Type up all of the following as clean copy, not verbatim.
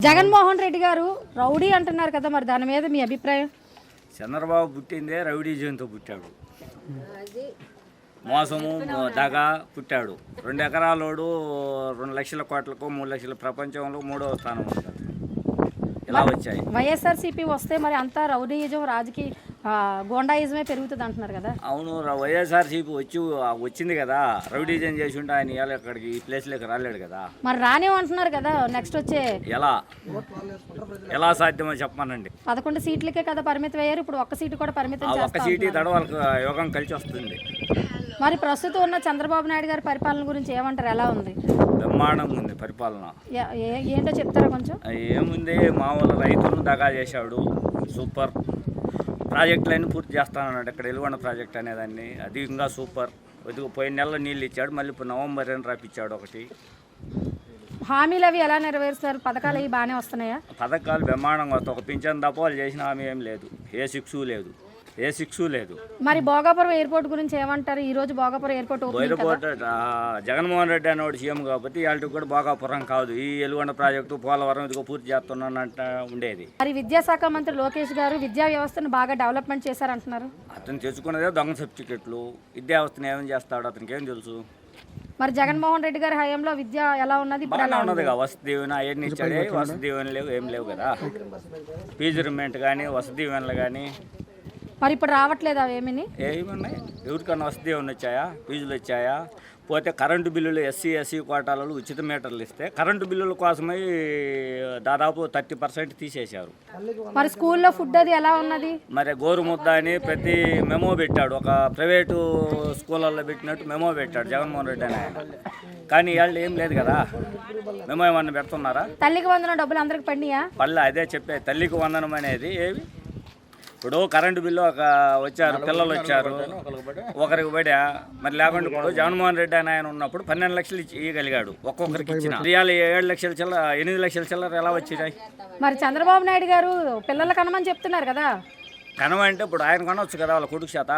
జగన్మోహన్ రెడ్డి గారు రౌడీ అంటున్నారు కదా, మరి దాని మీద మీ అభిప్రాయం? చంద్రబాబు పుట్టిందే రౌడీజంతో పుట్టాడు, మోసము దగా పుట్టాడు. 2 ఎకరాలోడు 2 లక్షల కోట్లకు 3 లక్షల ప్రపంచంలో 3వ స్థానం ఉంటుంది. ఇలా వచ్చాయి. వైఎస్ఆర్సీపీ వస్తే మరి అంతా రౌడీయిజం రాజకీయ గోండాయిజమే పెరుగుతుంది అంటున్నారు కదా. అవును, వైఎస్ఆర్సీపీ వచ్చింది కదా, రౌడీజం చేసి ఉంటే ఆయన ఇవాళ ఇక్కడికి ఈ ప్లేస్లోకి రాలేడు కదా. మరి రానివ్వంటున్నారు కదా, నెక్స్ట్ వచ్చే ఎలా సాధ్యమో చెప్పమనండి. 11 సీట్లకే కదా పరిమితం అయ్యారు, ఇప్పుడు ఒక్క సీటు కూడా పరిమితం ఒక్క సీటు తడ వాళ్ళకి యోగం కలిసి వస్తుంది. మరి ప్రస్తుతం ఉన్న చంద్రబాబు నాయుడు గారి పరిపాలన గురించి ఏమంటారు? ఎలా ఉంది? బ్రహ్మాండంగా ఉంది పరిపాలన. ఏంటో చెప్తారా కొంచెం? ఏముంది, మామూలు రైతులను దగా చేశాడు, సూపర్. ప్రాజెక్టులన్నీ పూర్తి చేస్తానన్నాడు. ఇక్కడ ఎలుగొండ ప్రాజెక్ట్ అనేదాన్ని, అది ఇంకా సూపర్. పోయిన నెలలో నీళ్ళు ఇచ్చాడు, మళ్ళీ ఇప్పుడు నవంబర్ అని రాపిచ్చాడు ఒకటి. హామీలు అవి ఎలా నెరవేరుస్తారు? పథకాలు అవి బాగానే వస్తున్నాయా? పథకాలు బ్రహ్మాండంగా వస్తాయి. ఒక పింఛన్ తప్ప వాళ్ళు చేసిన హామీ ఏం లేదు, ఏ సిక్స్ లేదు. మరి భోగాపురం ఎయిర్పోర్ట్ గురించి ఏమంటారు? ఈ రోజు భోగాపురం ఎయిర్పోర్ట్ జగన్మోహన్ రెడ్డి అనేవాడు సీఎం కాబట్టి వాళ్ళకి కూడా భోగాపురం కాదు, ఈ ఎలుగొండ ప్రాజెక్టు పోలవరం ఇదిగో పూర్తి చేస్తున్నానంట ఉండేది. మరి విద్యాశాఖ మంత్రి లోకేష్ గారు విద్యా వ్యవస్థను బాగా డెవలప్మెంట్ చేశారంటున్నారు. అతను తెచ్చుకున్నదే దొంగ సర్టిఫికెట్లు. విద్యా వ్యవస్థను ఏమేమి చేస్తాడు అతనికి ఏం తెలుసు? మరి జగన్మోహన్ రెడ్డి గారి హయాంలో విద్య ఎలా ఉన్నది? ఇప్పుడు ఎలా ఉన్నది? వసతి దీవెన అవన్నీ ఇచ్చాడే, వసతి దీవెన లేవు, ఏం లేవు కదా. ఫీజు రిమెంట్ కానీ వసతి దీవెనలు కానీ మరి ఇప్పుడు రావట్లేదు అవేమీ? ఏమన్నాయి? ఎవరికన్నా వసతి దీవెన వచ్చాయా? ఫీజులు వచ్చాయా? పోతే కరెంటు బిల్లులు ఎస్సీ కోటాలలో ఉచిత మీటర్లు ఇస్తే కరెంటు బిల్లుల కోసమై దాదాపు 30% తీసేశారు. మరి స్కూల్లో ఫుడ్ అది ఎలా ఉన్నది? మరి గోరుముద్ద అని ప్రతి మెమో పెట్టాడు, ఒక ప్రైవేటు స్కూళ్ళల్లో పెట్టినట్టు మెమో పెట్టాడు జగన్మోహన్ రెడ్డి అని ఆయన. కానీ వాళ్ళు ఏం లేదు కదా, మెమో ఏమన్నా పెడుతున్నారా? తల్లికి వందనం డబ్బులు అందరికి పడినాయా? పళ్ళ అదే చెప్పే, తల్లికి వందనం అనేది ఏవి? ఇప్పుడు కరెంటు బిల్లు వచ్చారు, పిల్లలు వచ్చారు, ఒకరికి పడా. మరి లేకుండా ఇప్పుడు జగన్మోహన్ రెడ్డి అని ఆయన ఉన్నప్పుడు 12 లక్షలు ఇవ్వగలిగాడు ఒక్కొక్కరికి ఇచ్చిన. రియాలు 7 లక్షల చిల్లర 8 లక్షల చిల్లర ఎలా వచ్చినాయి? మరి చంద్రబాబు నాయుడు గారు పిల్లలు కనమని చెప్తున్నారు కదా. కనమంటే ఇప్పుడు ఆయన కొనవచ్చు కదా వాళ్ళ కొడుకు చేత.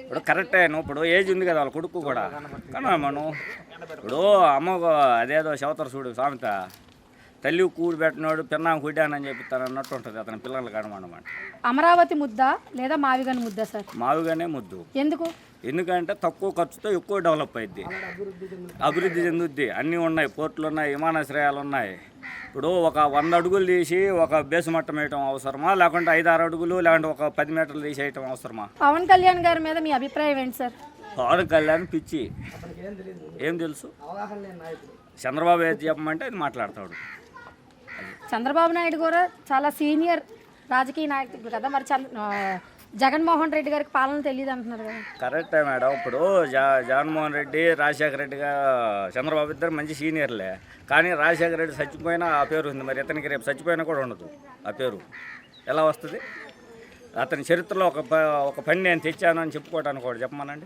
ఇప్పుడు కరెక్టే, ఇప్పుడు ఏజ్ ఉంది కదా వాళ్ళ కొడుకు కూడా కనమను. ఇప్పుడు అమ్మ అదేదో చదువుతారు చూడు సామెత, తల్లి కూడి పెట్టినాడు పిన్నాం కుడ్డానని చెప్తాను అన్నట్టు ఉంటుంది అతని పిల్లలు కనమన్నమాట. అమరావతి ముద్ద లేదా మావిగని ముద్ద సార్? మావిగానే ముద్దు. ఎందుకు? ఎందుకంటే తక్కువ ఖర్చుతో ఎక్కువ డెవలప్ అయింది, అభివృద్ధి చెందుద్ది. అన్నీ ఉన్నాయి, పోర్టులు ఉన్నాయి, విమానాశ్రయాలు ఉన్నాయి. ఇప్పుడు ఒక 100 అడుగులు తీసి ఒక బేసు మట్టం వేయటం అవసరమా, లేకుంటే 5-6 అడుగులు లేకుంటే ఒక 10 మీటర్లు తీసేయటం అవసరమా? పవన్ కళ్యాణ్ గారి మీద మీ అభిప్రాయం ఏంటి సార్? పవన్ కళ్యాణ్ పిచ్చి, ఏం తెలుసు? చంద్రబాబు ఏది చెప్పమంటే అది మాట్లాడతాడు. చంద్రబాబు నాయుడు కూడా చాలా సీనియర్ రాజకీయ నాయకుడు కదా, మరి జగన్మోహన్ రెడ్డి గారికి పాలన తెలియదు అంటున్నారు కదా. కరెక్టే మేడం. ఇప్పుడు జగన్మోహన్ రెడ్డి రాజశేఖర రెడ్డిగా చంద్రబాబు ఇద్దరు మంచి సీనియర్లే, కానీ రాజశేఖర రెడ్డి చచ్చిపోయినా ఆ పేరు ఉంది, మరి ఇతనికి రేపు చచ్చిపోయినా కూడా ఉండదు ఆ పేరు. ఎలా వస్తుంది? అతని చరిత్రలో ఒక పని నేను తెచ్చాను అని చెప్పుకోవడానికి కూడా చెప్పమనండి.